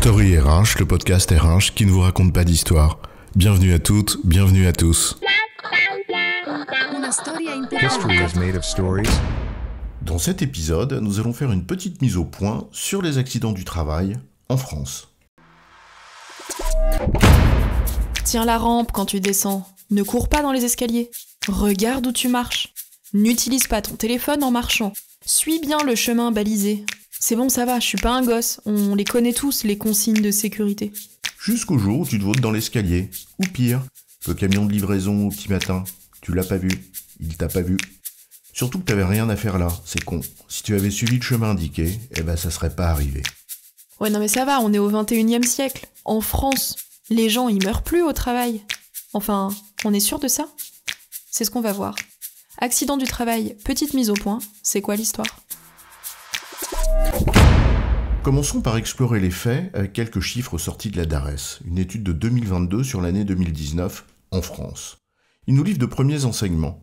Story RH, le podcast RH qui ne vous raconte pas d'histoire. Bienvenue à toutes, bienvenue à tous. History is made of stories. Dans cet épisode, nous allons faire une petite mise au point sur les accidents du travail en France. Tiens la rampe quand tu descends. Ne cours pas dans les escaliers. Regarde où tu marches. N'utilise pas ton téléphone en marchant. Suis bien le chemin balisé. C'est bon, ça va, je suis pas un gosse. On les connaît tous, les consignes de sécurité. Jusqu'au jour où tu te vautres dans l'escalier. Ou pire, le camion de livraison au petit matin. Tu l'as pas vu. Il t'a pas vu. Surtout que t'avais rien à faire là. C'est con. Si tu avais suivi le chemin indiqué, ça serait pas arrivé. Ouais, non mais ça va, on est au 21e siècle. En France, les gens ils meurent plus au travail. Enfin, on est sûr de ça ? C'est ce qu'on va voir. Accident du travail, petite mise au point, c'est quoi l'histoire ? Commençons par explorer les faits avec quelques chiffres sortis de la DARES, une étude de 2022 sur l'année 2019 en France. Il nous livre de premiers enseignements.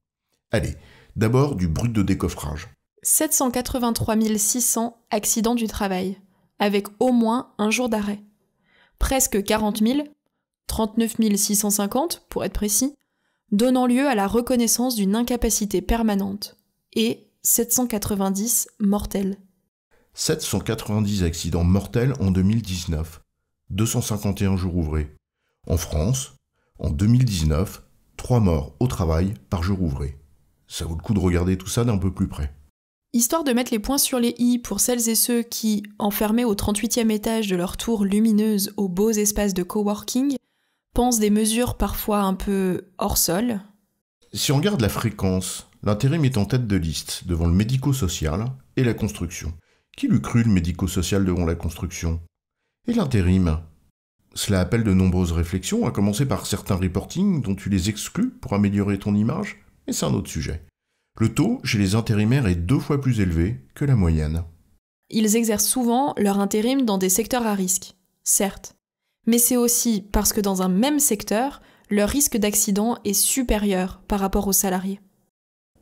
Allez, d'abord du brut de décoffrage. 783 600 accidents du travail, avec au moins un jour d'arrêt. Presque 40 000, 39 650 pour être précis, donnant lieu à la reconnaissance d'une incapacité permanente, et 790 mortels. 790 accidents mortels en 2019, 251 jours ouvrés. En France, en 2019, 3 morts au travail par jour ouvré. Ça vaut le coup de regarder tout ça d'un peu plus près. Histoire de mettre les points sur les i pour celles et ceux qui, enfermés au 38e étage de leur tour lumineuse aux beaux espaces de coworking, pensent des mesures parfois un peu hors sol. Si on regarde la fréquence, l'intérim est en tête de liste devant le médico-social et la construction. Qui l'eût cru le médico-social devant la construction ? Et l'intérim ? Cela appelle de nombreuses réflexions, à commencer par certains reportings dont tu les exclus pour améliorer ton image, mais c'est un autre sujet. Le taux chez les intérimaires est 2 fois plus élevé que la moyenne. Ils exercent souvent leur intérim dans des secteurs à risque, certes. Mais c'est aussi parce que dans un même secteur, leur risque d'accident est supérieur par rapport aux salariés.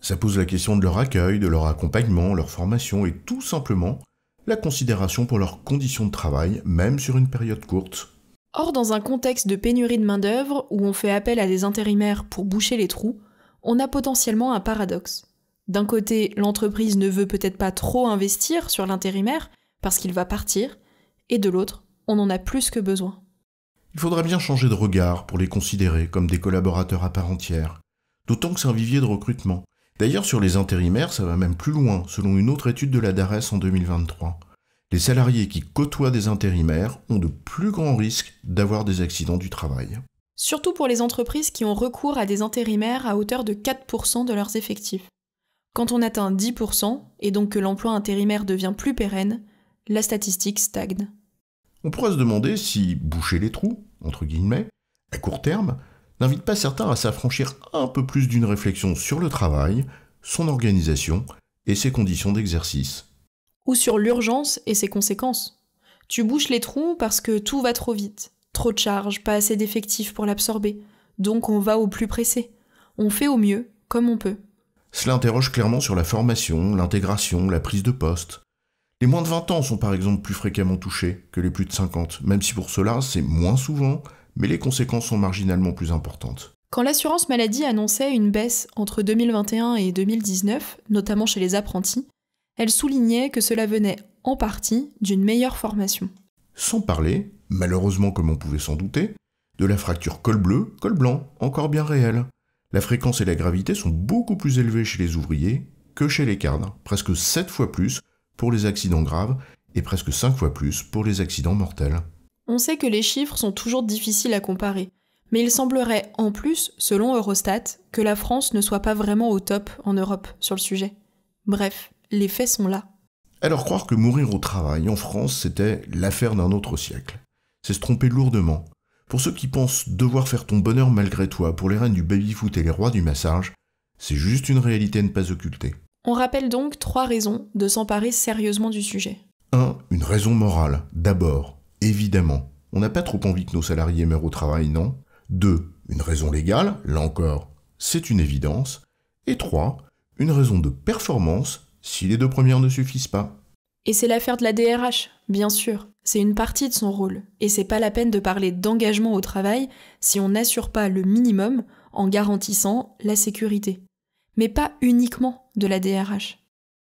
Ça pose la question de leur accueil, de leur accompagnement, leur formation et tout simplement la considération pour leurs conditions de travail, même sur une période courte. Or, dans un contexte de pénurie de main-d'œuvre où on fait appel à des intérimaires pour boucher les trous, on a potentiellement un paradoxe. D'un côté, l'entreprise ne veut peut-être pas trop investir sur l'intérimaire parce qu'il va partir, et de l'autre, on en a plus que besoin. Il faudra bien changer de regard pour les considérer comme des collaborateurs à part entière, d'autant que c'est un vivier de recrutement. D'ailleurs, sur les intérimaires, ça va même plus loin, selon une autre étude de la DARES en 2023. Les salariés qui côtoient des intérimaires ont de plus grands risques d'avoir des accidents du travail. Surtout pour les entreprises qui ont recours à des intérimaires à hauteur de 4% de leurs effectifs. Quand on atteint 10%, et donc que l'emploi intérimaire devient plus pérenne, la statistique stagne. On pourrait se demander si boucher les trous, entre guillemets, à court terme, n'invite pas certains à s'affranchir un peu plus d'une réflexion sur le travail, son organisation et ses conditions d'exercice. Ou sur l'urgence et ses conséquences. Tu bouches les trous parce que tout va trop vite. Trop de charges, pas assez d'effectifs pour l'absorber. Donc on va au plus pressé. On fait au mieux, comme on peut. Cela interroge clairement sur la formation, l'intégration, la prise de poste. Les moins de 20 ans sont par exemple plus fréquemment touchés que les plus de 50, même si pour cela c'est moins souvent, mais les conséquences sont marginalement plus importantes. Quand l'assurance maladie annonçait une baisse entre 2021 et 2019, notamment chez les apprentis, elle soulignait que cela venait en partie d'une meilleure formation. Sans parler, malheureusement comme on pouvait s'en douter, de la fracture col bleu, col blanc, encore bien réelle. La fréquence et la gravité sont beaucoup plus élevées chez les ouvriers que chez les cadres, presque 7 fois plus pour les accidents graves et presque 5 fois plus pour les accidents mortels. On sait que les chiffres sont toujours difficiles à comparer, mais il semblerait en plus, selon Eurostat, que la France ne soit pas vraiment au top en Europe sur le sujet. Bref, les faits sont là. Alors croire que mourir au travail en France, c'était l'affaire d'un autre siècle. C'est se tromper lourdement. Pour ceux qui pensent devoir faire ton bonheur malgré toi pour les reines du baby-foot et les rois du massage, c'est juste une réalité à ne pas occulter. On rappelle donc 3 raisons de s'emparer sérieusement du sujet. 1. Une raison morale. D'abord, évidemment, on n'a pas trop envie que nos salariés meurent au travail, non ? 2. Une raison légale, là encore, c'est une évidence. Et 3. Une raison de performance, si les 2 premières ne suffisent pas. Et c'est l'affaire de la DRH, bien sûr. C'est une partie de son rôle. Et c'est pas la peine de parler d'engagement au travail si on n'assure pas le minimum en garantissant la sécurité. Mais pas uniquement de la DRH.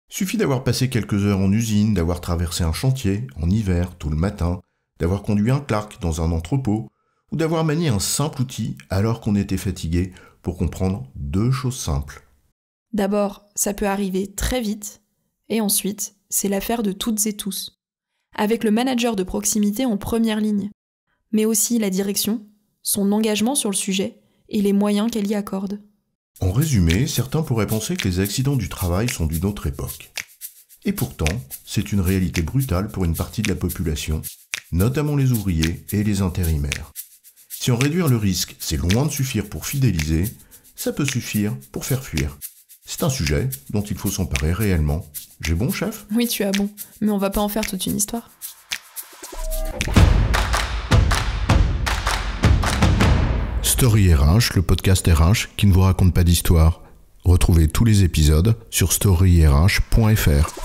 Suffit d'avoir passé quelques heures en usine, d'avoir traversé un chantier, en hiver, tout le matin, d'avoir conduit un Clark dans un entrepôt, ou d'avoir manié un simple outil alors qu'on était fatigué pour comprendre 2 choses simples. D'abord, ça peut arriver très vite, et ensuite, c'est l'affaire de toutes et tous. Avec le manager de proximité en première ligne, mais aussi la direction, son engagement sur le sujet et les moyens qu'elle y accorde. En résumé, certains pourraient penser que les accidents du travail sont d'une autre époque. Et pourtant, c'est une réalité brutale pour une partie de la population, notamment les ouvriers et les intérimaires. Si en réduire le risque, c'est loin de suffire pour fidéliser, ça peut suffire pour faire fuir. C'est un sujet dont il faut s'emparer réellement. J'ai bon, chef ? Oui, tu as bon, mais on va pas en faire toute une histoire. Story RH, le podcast RH qui ne vous raconte pas d'histoire. Retrouvez tous les épisodes sur storyrh.fr.